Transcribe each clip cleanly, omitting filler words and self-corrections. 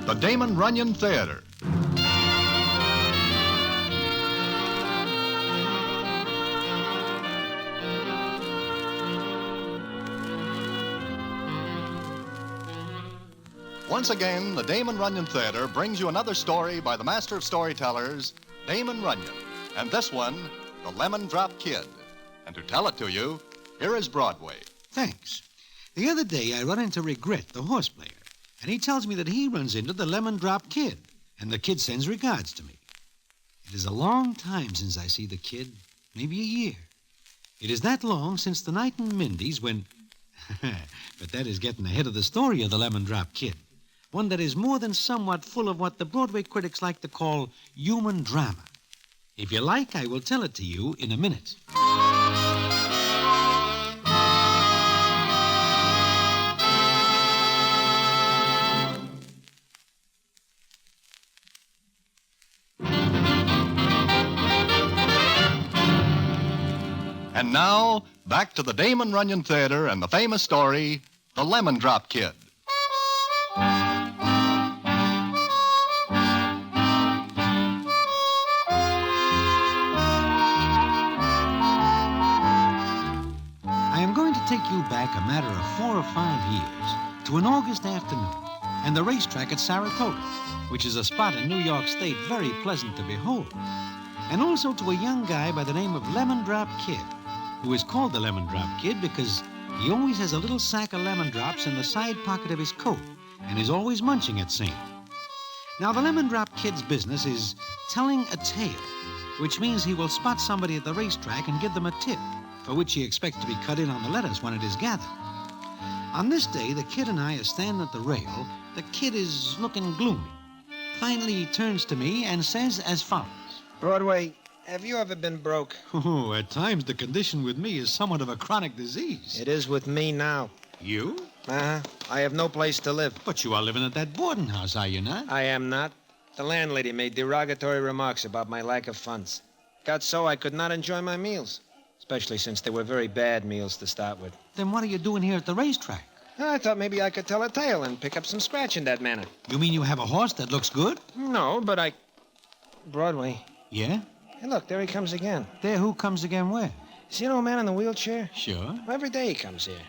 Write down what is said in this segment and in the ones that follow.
the Damon Runyon Theater. Once again, the Damon Runyon Theater brings you another story by the master of storytellers, Damon Runyon. And this one, The Lemon Drop Kid. And to tell it to you, here is Broadway. Thanks. The other day, I run into Regret, the horse player, and he tells me that he runs into the Lemon Drop Kid, and the kid sends regards to me. It is a long time since I see the kid, maybe a year. It is that long since the night in Mindy's when... But that is getting ahead of the story of the Lemon Drop Kid. One that is more than somewhat full of what the Broadway critics like to call human drama. If you like, I will tell it to you in a minute. And now, back to the Damon Runyon Theater and the famous story, The Lemon Drop Kid. I am going to take you back a matter of 4 or 5 years to an August afternoon and the racetrack at Saratoga, which is a spot in New York State very pleasant to behold, and also to a young guy by the name of Lemon Drop Kid, who is called the Lemon Drop Kid because he always has a little sack of lemon drops in the side pocket of his coat and is always munching at same. Now, the Lemon Drop Kid's business is telling a tale, which means he will spot somebody at the racetrack and give them a tip, for which he expects to be cut in on the letters when it is gathered. On this day, the kid and I are standing at the rail. The kid is looking gloomy. Finally, he turns to me and says as follows. Broadway, have you ever been broke? Oh, at times the condition with me is somewhat of a chronic disease. It is with me now. You? Uh-huh. I have no place to live. But you are living at that boarding house, are you not? I am not. The landlady made derogatory remarks about my lack of funds. Got so I could not enjoy my meals, especially since they were very bad meals to start with. Then what are you doing here at the racetrack? I thought maybe I could tell a tale and pick up some scratch in that manner. You mean you have a horse that looks good? No, but I... Broadway. Yeah? Hey, look, there he comes again. There, who comes again where? See an old man in the wheelchair? Sure. Well, every day he comes here.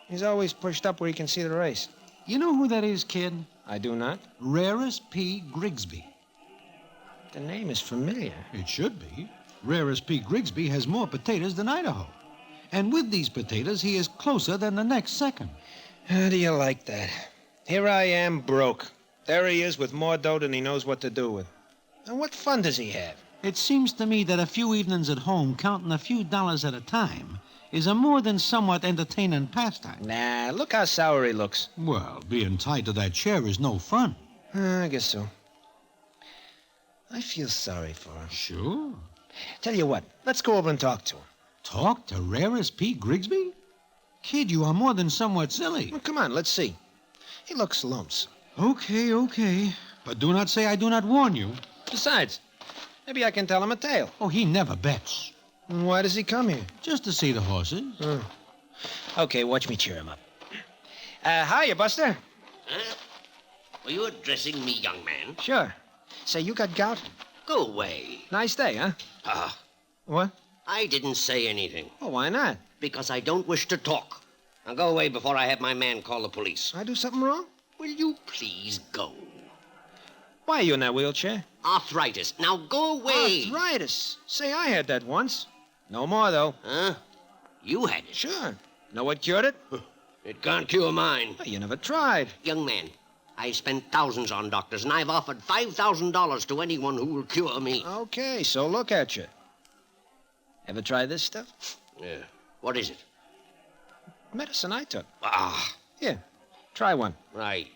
He's always pushed up where he can see the race. You know who that is, kid? I do not. Rarest P. Grigsby. The name is familiar. It should be. Rarest P. Grigsby has more potatoes than Idaho. And with these potatoes, he is closer than the next second. How do you like that? Here I am, broke. There he is with more dough than he knows what to do with. And what fun does he have? It seems to me that a few evenings at home, counting a few dollars at a time, is a more than somewhat entertaining pastime. Nah, look how sour he looks. Well, being tied to that chair is no fun. I guess so. I feel sorry for him. Sure. Tell you what, let's go over and talk to him. Talk to Rarest P. Grigsby? Kid, you are more than somewhat silly. Well, come on, let's see. He looks lonesome. Okay. But do not say I do not warn you. Besides, maybe I can tell him a tale. Oh, he never bets. And why does he come here? Just to see the horses. Okay, watch me cheer him up. Hiya, Buster. Huh? Were you addressing me, young man? Sure. Say, you got gout? Go away. Nice day, huh? Ah, What? I didn't say anything. Oh, why not? Because I don't wish to talk. Now go away before I have my man call the police. I do something wrong? Will you please go? Why are you in that wheelchair? Arthritis. Now go away. Arthritis. Say, I had that once. No more, though. Huh? You had it. Sure. Know what cured it? It can't cure mine. Well, you never tried. Young man, I spent thousands on doctors, and I've offered $5,000 to anyone who will cure me. Okay, so look at you. Ever try this stuff? Yeah. What is it? Medicine I took. Ah, Here, try one. right.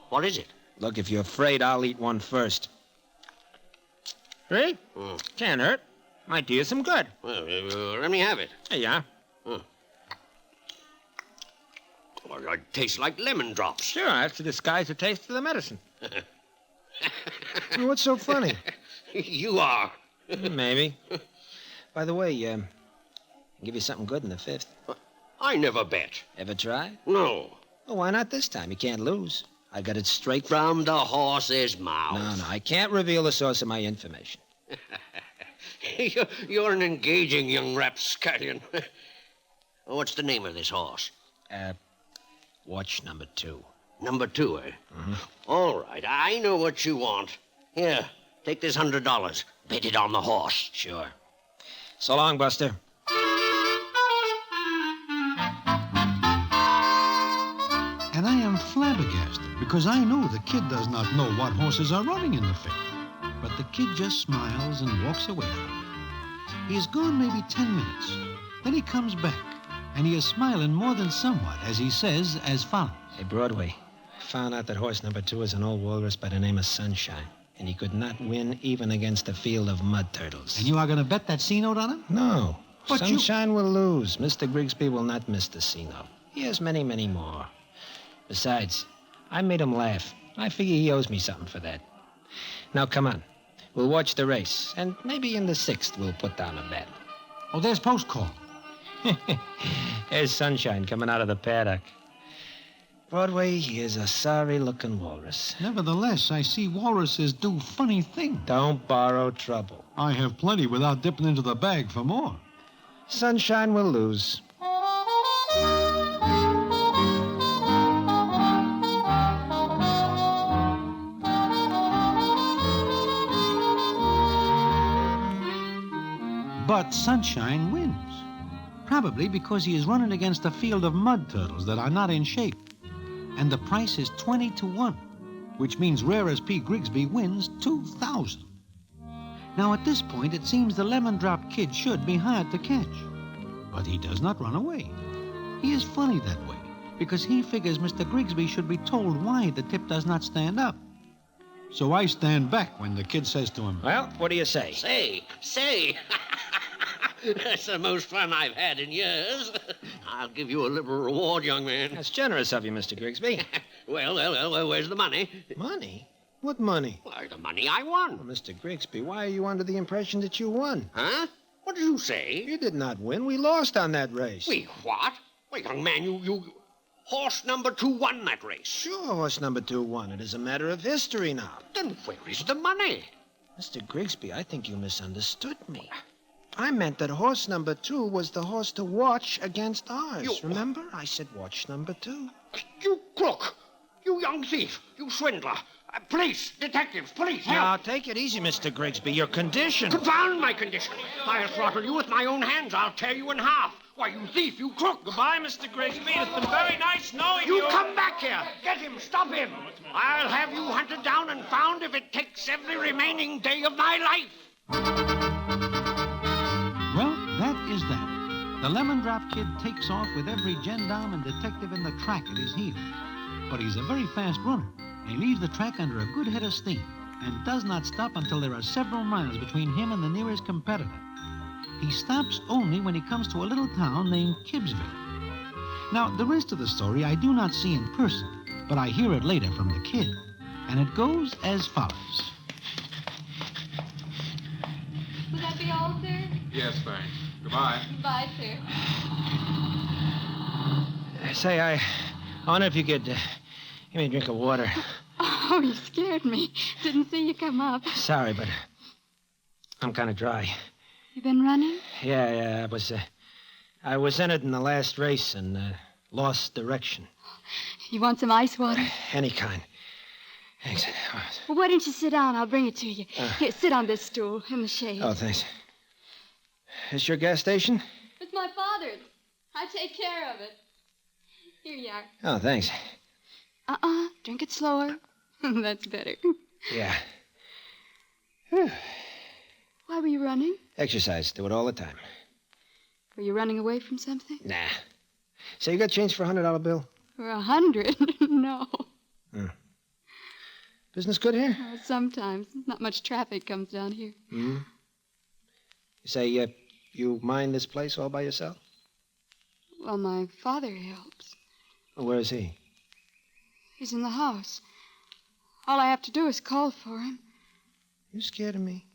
What is it? Look, if you're afraid, I'll eat one first. Ready? Can't hurt. Might do you some good. Well, let me have it. Here you are. Well, it tastes like lemon drops. Sure, that's to disguise the taste of the medicine. What's so funny? You are. Maybe. By the way, I'll give you something good in the fifth. I never bet. Ever try? No. Well, why not this time? You can't lose. I got it straight From the horse's mouth. No, I can't reveal the source of my information. You're an engaging young rapscallion. What's the name of this horse? Watch number 2. Number 2, eh? Mm-hmm. All right, I know what you want. Here, take this $100. Bet it on the horse. Sure. So long, Buster. And I am flabbergasted because I know the kid does not know what horses are running in the fair. But the kid just smiles and walks away from it. He is gone maybe 10 minutes. Then he comes back, and he is smiling more than somewhat as he says as follows. Hey, Broadway, I found out that horse number 2 is an old walrus by the name of Sunshine, and he could not win even against a field of mud turtles. And you are going to bet that C-note on him? No. But Sunshine will lose. Mr. Grigsby will not miss the C-note. He has many, many more. Besides, I made him laugh. I figure he owes me something for that. Now, come on. We'll watch the race, and maybe in the 6th we'll put down a bet. Oh, there's post call. There's Sunshine coming out of the paddock. Broadway, he is a sorry-looking walrus. Nevertheless, I see walruses do funny things. Don't borrow trouble. I have plenty without dipping into the bag for more. Sunshine will lose. But Sunshine wins. Probably because he is running against a field of mud turtles that are not in shape. And the price is 20 to 1, which means Rare as P. Grigsby wins $2,000. Now, at this point, it seems the Lemon Drop Kid should be hard to catch. But he does not run away. He is funny that way, because he figures Mr. Grigsby should be told why the tip does not stand up. So I stand back when the kid says to him, Well, what do you say? Say. That's the most fun I've had in years. I'll give you a liberal reward, young man. That's generous of you, Mr. Grigsby. Well, where's the money? Money? What money? Why, the money I won. Well, Mr. Grigsby, why are you under the impression that you won? Huh? What did you say? You did not win. We lost on that race. Wait, what? Wait, young man, you... Horse number 2 won that race. Sure, horse number 2 won. It is a matter of history now. Then where is the money? Mr. Grigsby, I think you misunderstood me. I meant that horse number 2 was the horse to watch against ours. Remember? I said watch number 2. You crook! You young thief! You swindler! Police! Detectives! Police! Help! Now, take it easy, Mr. Grigsby. Your condition. Confound my condition! I'll throttle you with my own hands. I'll tear you in half. Why, you thief! You crook! Goodbye, Mr. Grigsby. It's been very nice knowing you. You come back here! Get him! Stop him! I'll have you hunted down and found if it takes every remaining day of my life! well, that is that. The Lemon Drop Kid takes off with every gendarme and detective in the track at his heels. But he's a very fast runner, and he leaves the track under a good head of steam and does not stop until there are several miles between him and the nearest competitor. He stops only when he comes to a little town named Kibbsville. Now, the rest of the story I do not see in person, but I hear it later from the kid, and it goes as follows. Will that be all, sir? Yes, thanks. Goodbye. Goodbye, sir. Say, I wonder if you could give me a drink of water. Oh, you scared me. Didn't see you come up. Sorry, but I'm kind of dry. You been running? Yeah, I was entered in the last race and lost direction. You want some ice water? Any kind. Thanks. Well, why don't you sit down? I'll bring it to you. Here, sit on this stool in the shade. Oh, thanks. Is your gas station? It's my father's. I take care of it. Here you are. Oh, thanks. Drink it slower. That's better. Yeah. Why were you running? Exercise. Do it all the time. Were you running away from something? Nah. Say, you got change for a $100 bill? For 100? No. Business good here? Oh, sometimes. Not much traffic comes down here. Hmm? You say, you mind this place all by yourself? Well, my father helps. Well, where is he? He's in the house. All I have to do is call for him. You scared of me?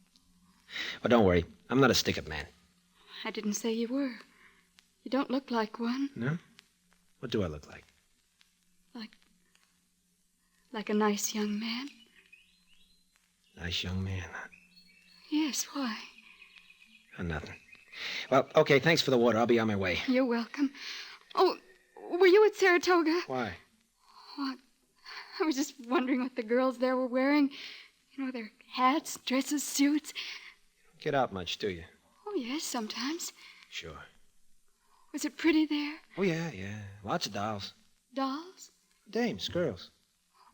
Well, don't worry. I'm not a stick-up man. I didn't say you were. You don't look like one. No? What do I look like? Like a nice young man. Nice young man. Yes, why? Oh, nothing. Well, okay, thanks for the water. I'll be on my way. You're welcome. Oh, were you at Saratoga? Why? Oh, I was just wondering what the girls there were wearing. You know, their hats, dresses, suits. Get out much, do you? Oh, yes, sometimes. Sure. Was it pretty there? Oh, yeah. Lots of dolls. Dolls? Dames, girls.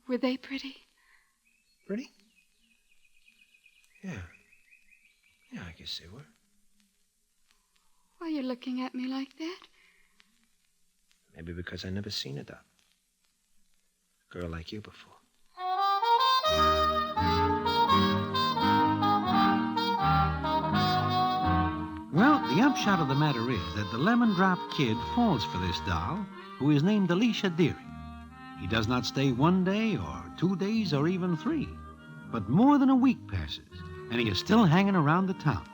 Were they pretty? Pretty? Yeah. Yeah, I guess they were. Why are you looking at me like that? Maybe because I never seen a doll. A girl like you before. Well, the upshot of the matter is that the Lemon Drop Kid falls for this doll, who is named Alicia Deering. He does not stay 1 day or 2 days or even 3, but more than a week passes, and he is still hanging around the town.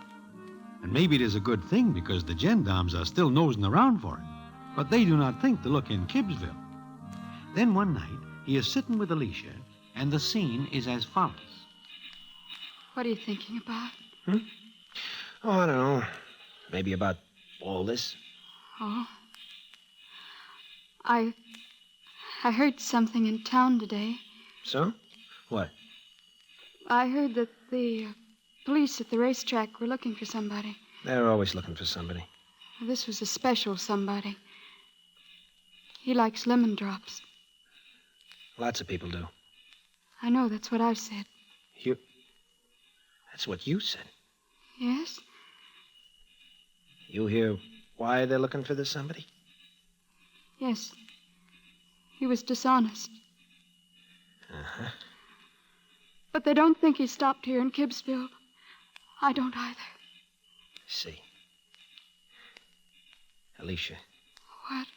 And maybe it is a good thing because the gendarmes are still nosing around for him, but they do not think to look in Kibbsville. Then one night, he is sitting with Alicia, and the scene is as follows. What are you thinking about? Oh, I don't know. Maybe about all this. Oh. I heard something in town today. So? What? I heard that the police at the racetrack were looking for somebody. They're always looking for somebody. This was a special somebody. He likes lemon drops. Lots of people do. I know, that's what I've said. You... That's what you said. Yes? You hear why they're looking for this somebody? Yes. He was dishonest. Uh-huh. But they don't think he stopped here in Kibbsville. I don't either. See. Alicia. What?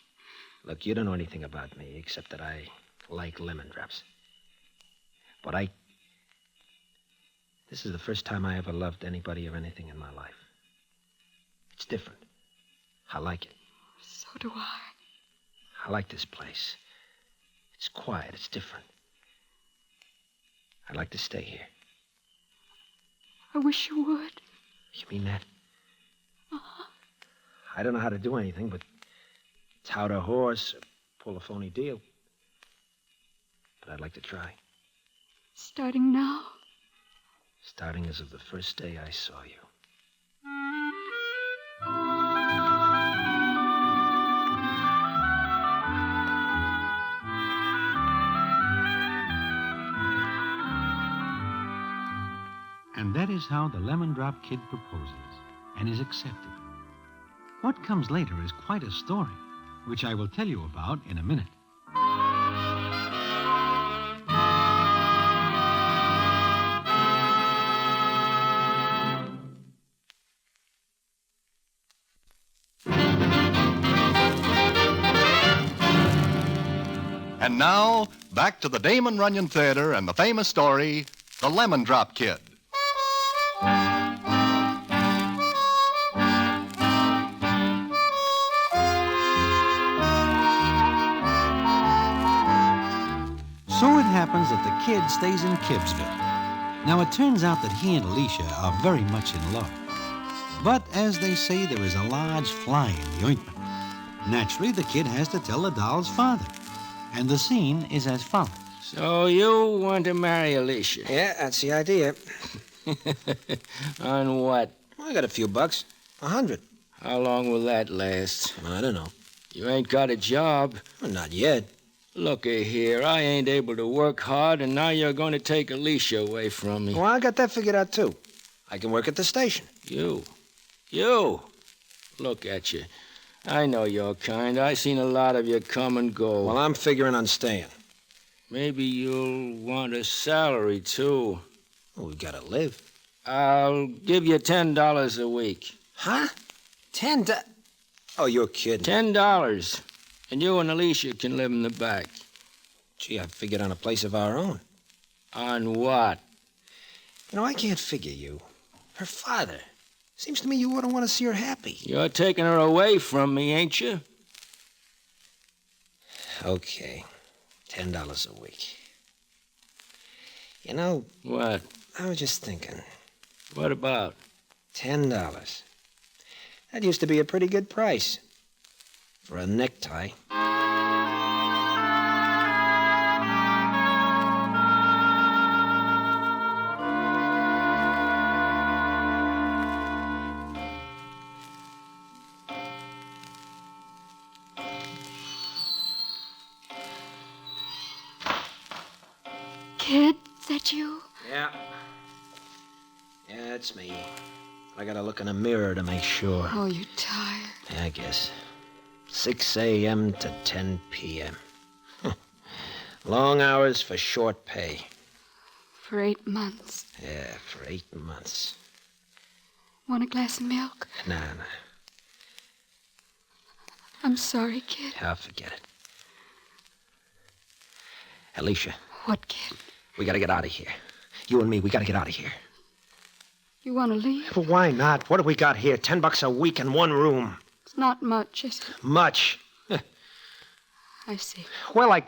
Look, you don't know anything about me except that I like lemon drops. But this is the first time I ever loved anybody or anything in my life. It's different. I like it. So do I. I like this place. It's quiet. It's different. I'd like to stay here. I wish you would. You mean that? Uh-huh. I don't know how to do anything, but tout a horse or pull a phony deal. But I'd like to try. Starting now? Starting as of the first day I saw you. And that is how the Lemon Drop Kid proposes and is accepted. What comes later is quite a story, which I will tell you about in a minute. And now, back to the Damon Runyon Theater and the famous story, The Lemon Drop Kid. So it happens that the kid stays in Kibbsville. Now, it turns out that he and Alicia are very much in love. But, as they say, there is a large fly in the ointment. Naturally, the kid has to tell the doll's father. And the scene is as follows. So you want to marry Alicia? Yeah, that's the idea. On what? Well, I got a few bucks. 100. How long will that last? I don't know. You ain't got a job. Well, not yet. Looky here, I ain't able to work hard, and now you're going to take Alicia away from me. Well, I got that figured out, too. I can work at the station. You. Look at you. I know your kind. I seen a lot of you come and go. Well, I'm figuring on staying. Maybe you'll want a salary, too. Well, we gotta live. I'll give you $10 a week. Huh? $10? Oh, you're kidding. $10. And you and Alicia can live in the back. Gee, I figured on a place of our own. On what? You know, I can't figure you. Her father. Seems to me you ought to want to see her happy. You're taking her away from me, ain't you? Okay. $10 a week. You know, What? I was just thinking. What about? $10. That used to be a pretty good price. For a necktie. Kid, is that you? Yeah. Yeah, it's me. I gotta look in a mirror to make sure. Oh, you're tired. Yeah, I guess. 6 a.m. to 10 p.m. Long hours for short pay. For 8 months. Yeah, for 8 months. Want a glass of milk? Nah. I'm sorry, kid. I'll forget it. Alicia, What, kid? we gotta get out of here. You and me, we gotta get out of here. You want to leave? Well, why not? What have we got here? $10 a week in one room. It's not much, is it? Much. I see. Well,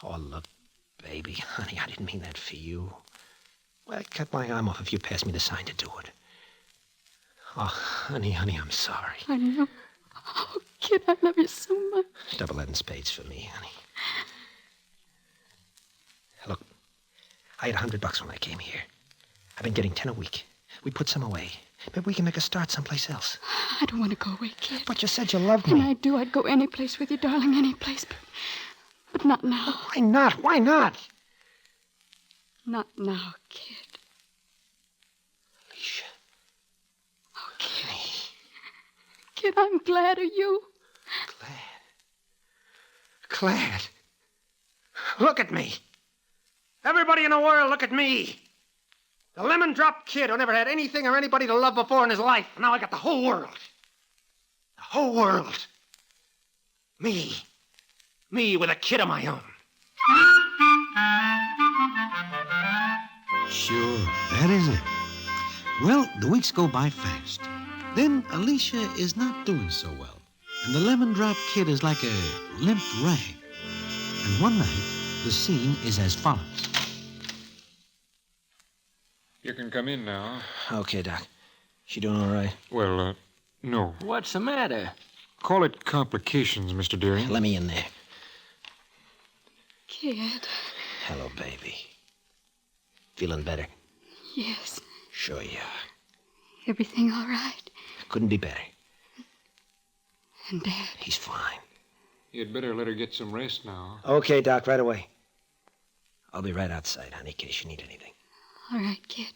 Oh, look, baby. Honey, I didn't mean that for you. Well, I'd cut my arm off if you passed me the sign to do it. Oh, honey, I'm sorry. I know. Oh, kid, I love you so much. Double that in spades for me, honey. Look, I had $100 when I came here. I've been getting 10 a week. We put some away. Maybe we can make a start someplace else. I don't want to go away, kid. But you said you loved And me. I do. I'd go any place with you, darling, any place. But not now. Why not? Why not? Not now, kid. Alicia. Oh, kid. Kid, I'm glad of you. Glad. Look at me. Everybody in the world, look at me. The lemon-drop kid who never had anything or anybody to love before in his life. Now I got the whole world. The whole world. Me. Me with a kid of my own. Sure, that is it. Well, the weeks go by fast. Then Alicia is not doing so well. And the lemon drop kid is like a limp rag. And one night, the scene is as follows. You can come in now. Okay, Doc. She doing all right? Well, no. What's the matter? Call it complications, Mr. Deering. Let me in there. Kid. Hello, baby. Feeling better? Yes. Sure you are. Everything all right? Couldn't be better. And Dad? He's fine. You'd better let her get some rest now. Okay, Doc, right away. I'll be right outside, honey, in case you need anything. All right, kid.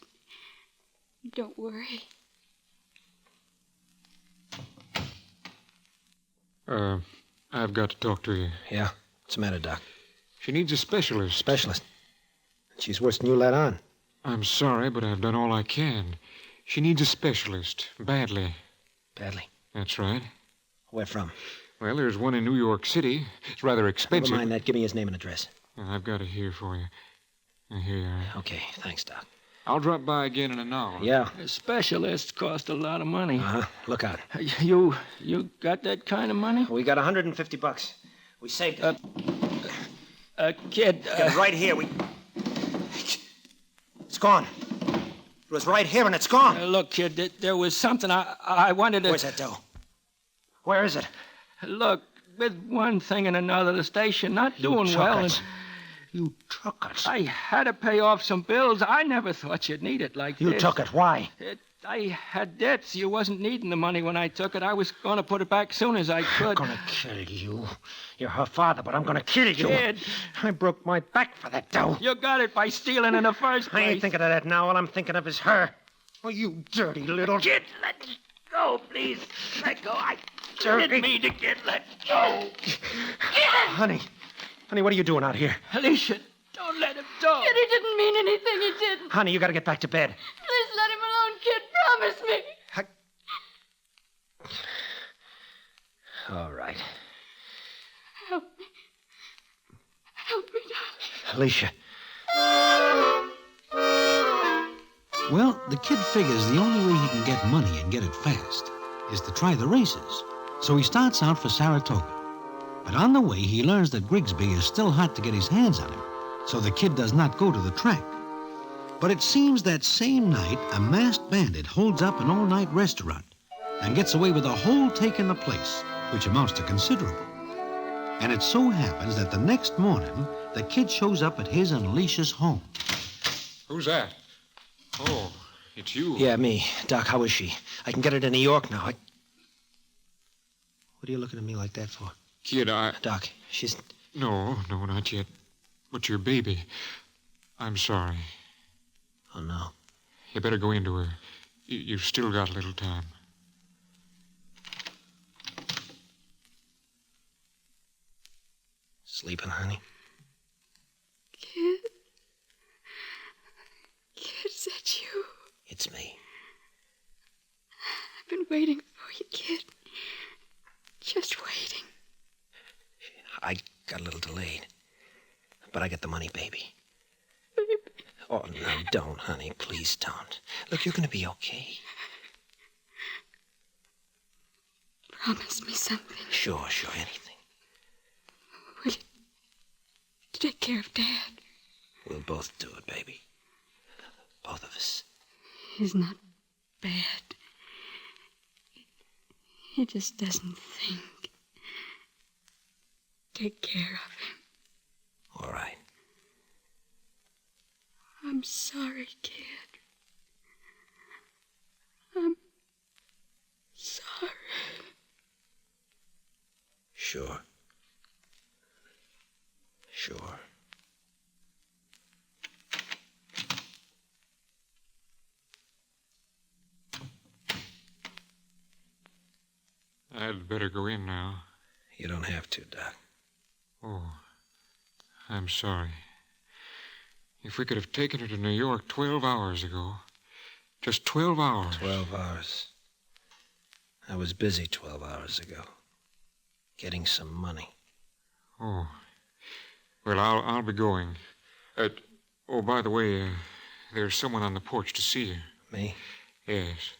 Don't worry. I've got to talk to you. Yeah? What's the matter, Doc? She needs a specialist. Specialist. She's worse than you let on. I'm sorry, but I've done all I can. She needs a specialist, badly. Badly? That's right. Where from? Well, there's one in New York City. It's rather expensive. Never mind that. Give me his name and address. I've got it here for you. Here you are. Okay, thanks, Doc. I'll drop by again in an hour. Yeah. Specialists cost a lot of money. Uh-huh. Look out. You got that kind of money? We got $150. We saved it. Kid. Got it right here. It's gone. It was right here and it's gone. Look, kid, there was something I wanted to... Where's that dough? Where is it? Look, with one thing and another, the station not doing well. And You took it. I had to pay off some bills. I never thought you'd need it like You this. took it. Why? I had debts. You wasn't needing the money when I took it. I was going to put it back soon as I could. I'm gonna kill you. You're her father, but I'm gonna kill you. Kid. I broke my back for that dough. You got it by stealing in the first place. I ain't thinking of that now. All I'm thinking of is her. Oh, you dirty little... Kid, let go, please. Let go. I Dirty. didn't mean to, kid. Let go. Honey, what are you doing out here? Alicia, don't let him go. Kid, he didn't mean anything. He didn't. Honey, you gotta get back to bed. Please let him alone, kid. Promise me. All right. Help me. Help me, darling. Alicia. Well, the kid figures the only way he can get money and get it fast is to try the races. So he starts out for Saratoga. But on the way, he learns that Grigsby is still hot to get his hands on him. so the kid does not go to the track. But it seems that same night, a masked bandit holds up an all-night restaurant and gets away with a whole take in the place, which amounts to considerable. And it so happens that the next morning, the kid shows up at his and Alicia's home. Who's that? Oh, it's you. Yeah, me. Doc, how is she? I can get her to New York now. What are you looking at me like that for? Kid, Doc, she's... No, not yet. But your baby. I'm sorry. Oh, no. You better go into her. You've still got a little time. Sleeping, honey? Kid? Kid, is that you? It's me. I've been waiting for you, kid. Just waiting. I got a little delayed. But I got the money, baby. Baby. Oh, no, don't, honey. Please don't. Look, you're going to be okay. Promise me something. Sure, anything. Will you take care of Dad? We'll both do it, baby. Both of us. He's not bad. He just doesn't think. Take care of him. All right. I'm sorry, kid. I'm sorry. Sure. I'd better go in now. You don't have to, Doc. Oh, I'm sorry. If we could have taken her to New York 12 hours ago. Just 12 hours. 12 hours. I was busy 12 hours ago. Getting some money. Oh. Well, I'll be going. Oh, by the way, there's someone on the porch to see you. Me? Yes.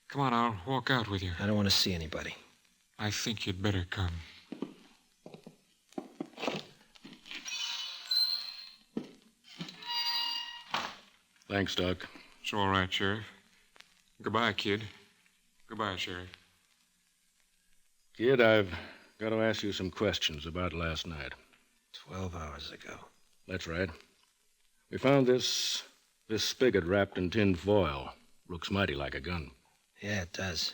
Come on, I'll walk out with you. I don't want to see anybody. I think you'd better come. Thanks, Doc. It's all right, Sheriff. Goodbye, kid. Goodbye, Sheriff. Kid, I've got to ask you some questions about last night. 12 hours ago. That's right. We found this spigot wrapped in tin foil. Looks mighty like a gun. Yeah, it does.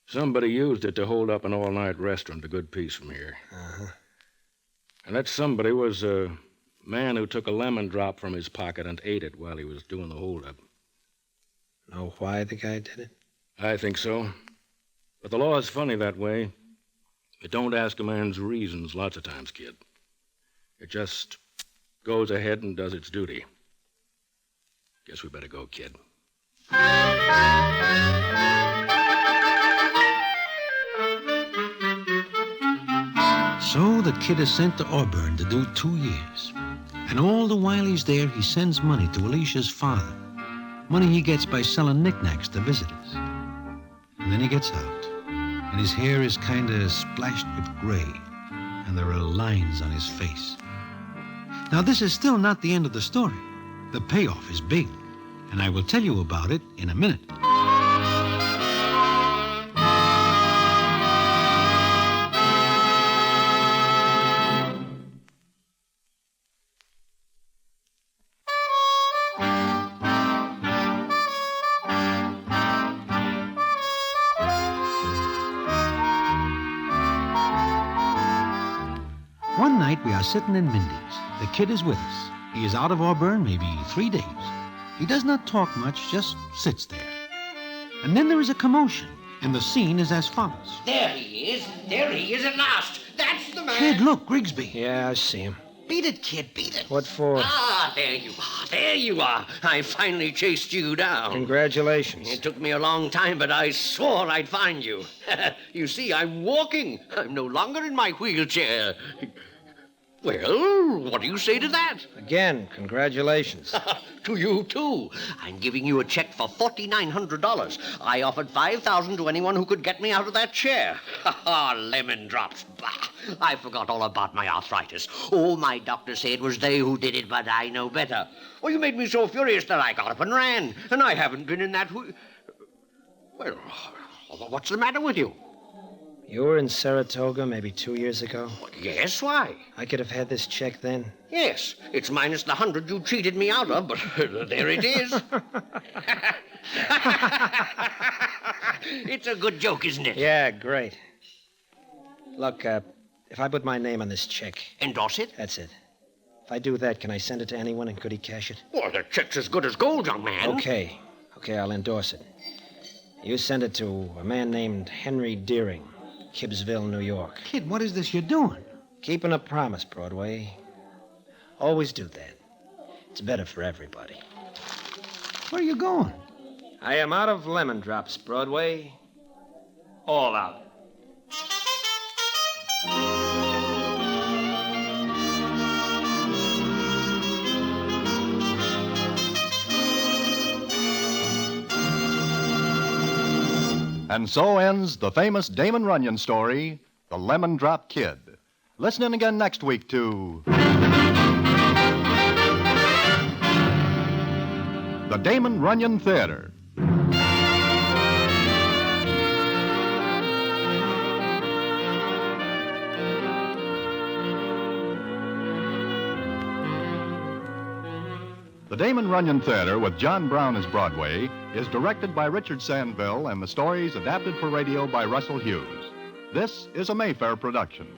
Somebody used it to hold up an all-night restaurant a good piece from here. Uh-huh. And that somebody was a man who took a lemon drop from his pocket and ate it while he was doing the holdup. Know why the guy did it? I think so. But the law is funny that way. It don't ask a man's reasons lots of times, kid. It just goes ahead and does its duty. Guess we better go, kid. So the kid is sent to Auburn to do 2 years. And all the while he's there, he sends money to Alicia's father. Money he gets by selling knickknacks to visitors. And then he gets out, and his hair is kind of splashed with gray, and there are lines on his face. Now, this is still not the end of the story. The payoff is big, and I will tell you about it in a minute. One night we are sitting in Mindy's. The kid is with us. He is out of Auburn maybe 3 days. He does not talk much, just sits there. And then there is a commotion, and the scene is as follows. There he is. There he is at last. That's the man. Kid, look, Grigsby. Yeah, I see him. Beat it, kid. Beat it. What for? Ah, there you are. There you are. I finally chased you down. Congratulations. It took me a long time, but I swore I'd find you. You see, I'm walking. I'm no longer in my wheelchair. Well, what do you say to that? Again, congratulations. To you, too. I'm giving you a check for $4,900. I offered $5,000 to anyone who could get me out of that chair. Ha, lemon drops. Bah! I forgot all about my arthritis. Oh, my doctor said it was they who did it, but I know better. Oh, you made me so furious that I got up and ran, and I haven't been in that... Well, what's the matter with you? You were in Saratoga maybe 2 years ago? Yes, why? I could have had this check then. Yes, it's minus the 100 you cheated me out of, but there it is. It's a good joke, isn't it? Yeah, great. Look, if I put my name on this check... Endorse it? That's it. If I do that, can I send it to anyone and could he cash it? Well, the check's as good as gold, young man. Okay, I'll endorse it. You send it to a man named Henry Deering, Gibbsville, New York. Kid, what is this you're doing? Keeping a promise, Broadway. Always do that. It's better for everybody. Where are you going? I am out of lemon drops, Broadway. All out. And so ends the famous Damon Runyon story, The Lemon Drop Kid. Listen in again next week to the Damon Runyon Theater. The Damon Runyon Theater with John Brown as Broadway is directed by Richard Sandville and the stories adapted for radio by Russell Hughes. This is a Mayfair production.